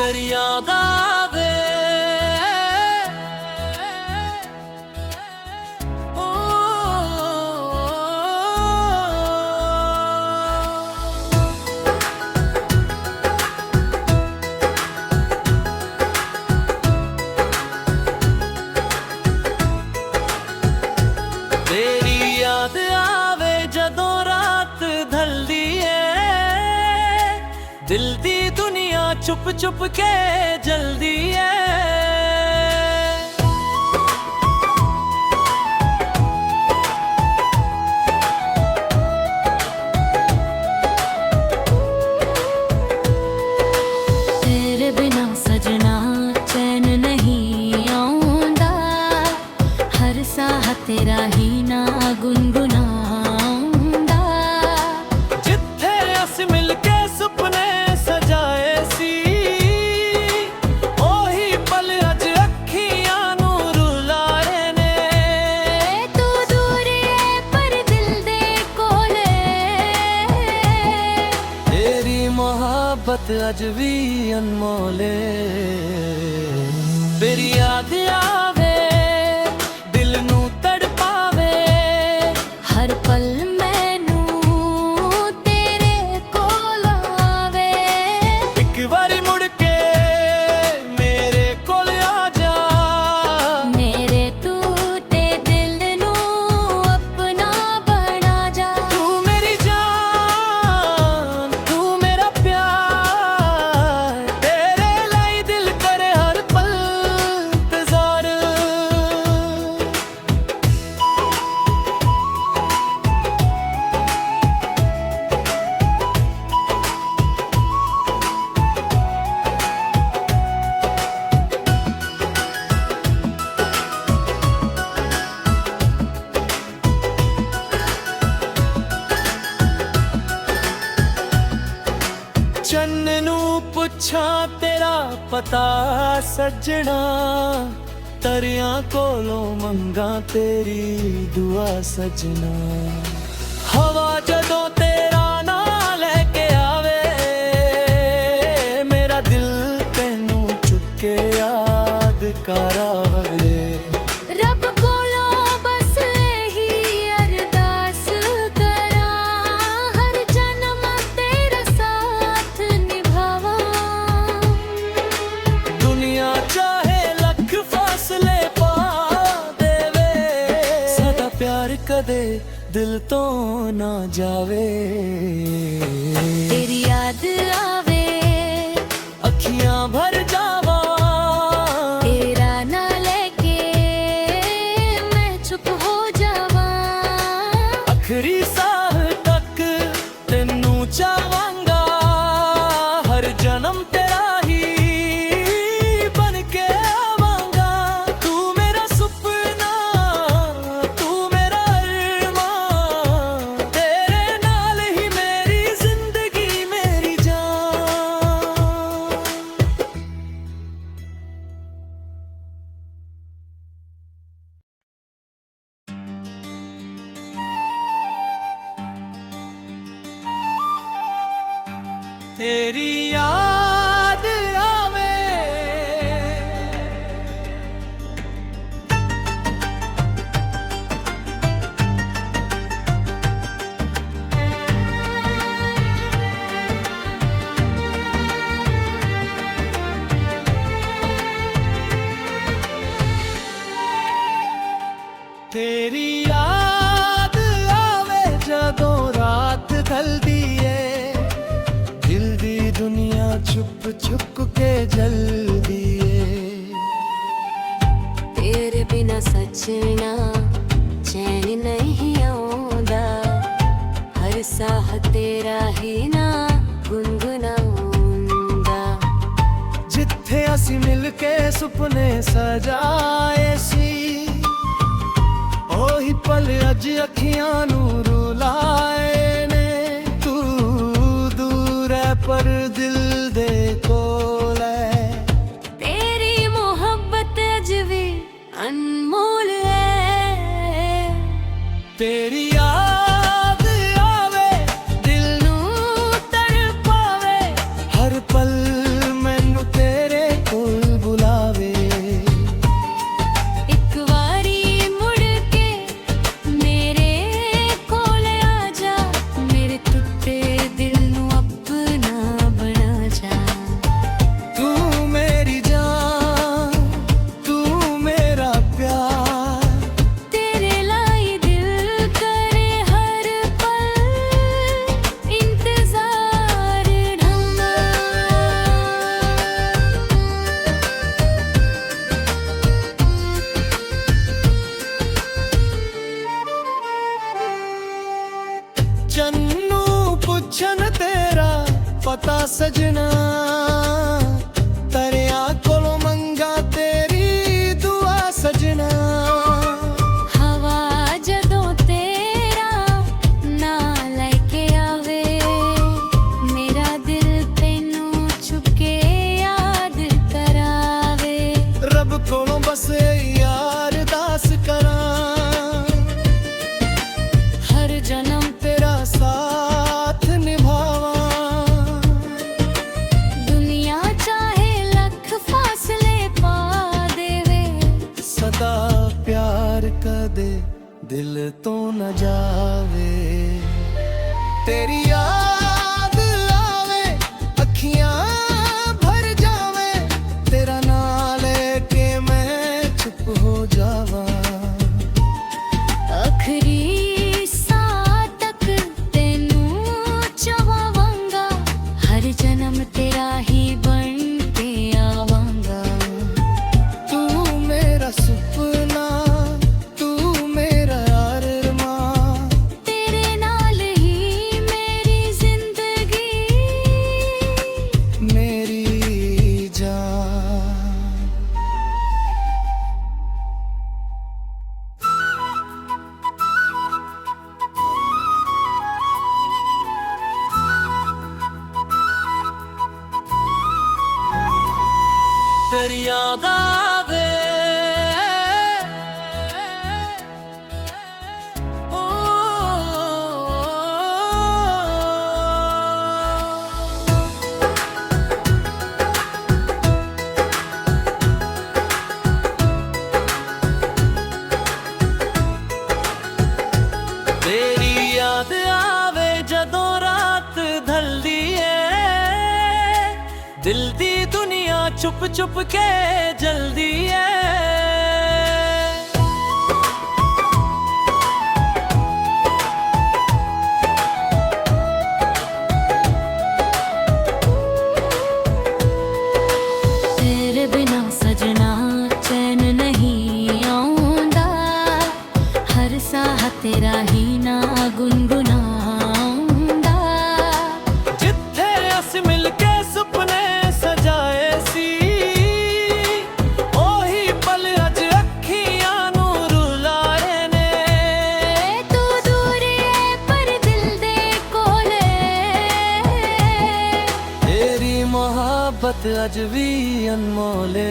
अगर याद आवे ओ, तेरी याद आवे जदों रात ढलदी है, दिल दी दुनिया चुप चुप के जल्दी है। तेरे बिना सजना चैन नहीं आऊंदा, हर साह तेरा ही ना गुनगुनाऊंदा। जिथे अस मिलके सुपने सजाए सी, ओही पल अज अखियां नू रुलाए ने। तू दूर है पर दिल दे कोले, तेरी मोहब्बत अज भी अनमोले। तेरी याद आवे दिल नू तड़पावे, हर पल मैनू तेरे कोल आवे। एक बारी मुड़ के मेरे कोल आ जा, मेरे टूटे दिल नू अपना बना जा। तू मेरी जान तू मेरा प्यार, तेरे लाई दिल करे हर पल इंतजार। चन्न नू पुछा तेरा पता सजना, तरियां कोलों मंगा तेरी दुआ सजना। हवा जदों तेरा ना लेके आवे, मेरा दिल तेनू चुके याद करावे। रब कोलों बस यही अरदास करा, हर जन्म तेरा साथ निभावा। दुनिया चाहे लख फासले पा देवे, सदा प्यार कदे दिल तो ना जावे। तेरी याद आवे अखियां भर जावा, तेरा ना लेके मैं चुप हो जावा। आखिरी साह तक तेनू चाहांगा, हर जन्म तेरा ही बन के आवांगा। तू मेरा सुपना तू मेरा अरमान, तेरे नाल ही मेरी जिंदगी मेरी जान। तेरी याद आवे तेरी याद आवे जदों रात ढलदी है, दिल दी दुनिया छुप छुप के जल्दी है। तेरे बिना सजना चैन नहीं आऊंदा, हर साह तेरा ही ना गुनगुनाऊंदा। जिथे असी मिलके सुपने सजाए सी, ओही पल अज अखियां नू रुलाए ने। तू दूर है पर दिल दे कोल है, तेरी मोहब्बत अज भी अनमोल है। तेरी याद आवे दिल नू तड़पावे, हर पल मैनू तेरे पता सजना तरिया कोलों मंगा तेरी दुआ सजना हवा जदों तेरा ना लेके आवे मेरा दिल तेनू चुके याद करावे रब कोलों बस यार दास करा हर जन्म तेरा साथ निभावा दुनिया चाहे लख फासले पा देवे सदा प्यार कदे दिल तो न जावे तेरी याद आवे अखियां भर जावे तेरा नाम लेके मैं चुप हो जावा आखिरी साह तक तेनू चाहांगा हर जन्म तेरा ही बन के आवांगा तू मेरा सुपना तू मेरा अरमान तेरे नाल ही मेरी जिंदगी मेरी जान तेरी याद आवे ओ तेरी याद आवे जदों रात ढलदी है दिल दी दुनिया चुप चुप के जल्दी है तेरे बिना सजना चैन नहीं आऊंदा हर साह तेरा ही ना गुनगुनाऊंदा जिथे अस मिलके सुपने सजाए सी ओही पल अज अखियां नू रुलाए ने तू दूर है पर दिल दे कोले तेरी मोहब्बत अज भी अनमोले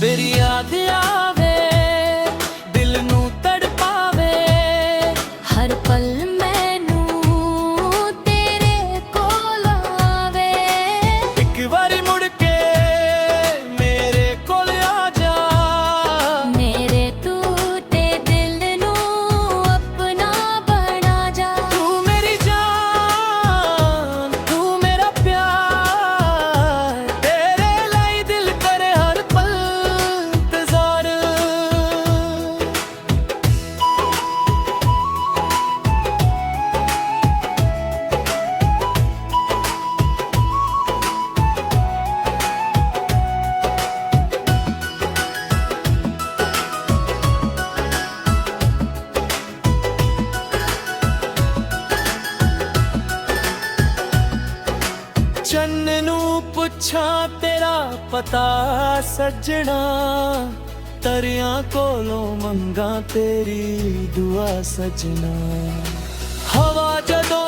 तेरी याद आवे दिल नू तड़पावे हर पल मैनू तेरे कोल आवे एक बारी मुड़ के मेरे कोल आ जा मेरे टूटे दिल नू अपना बना जा तू मेरी जान तू मेरा प्यार तेरे लाई दिल करे हर पल इंतजार चन्न नू पुछा तेरा पता सजना तरिया कोलों मंगा तेरी दुआ सजना हवा जदों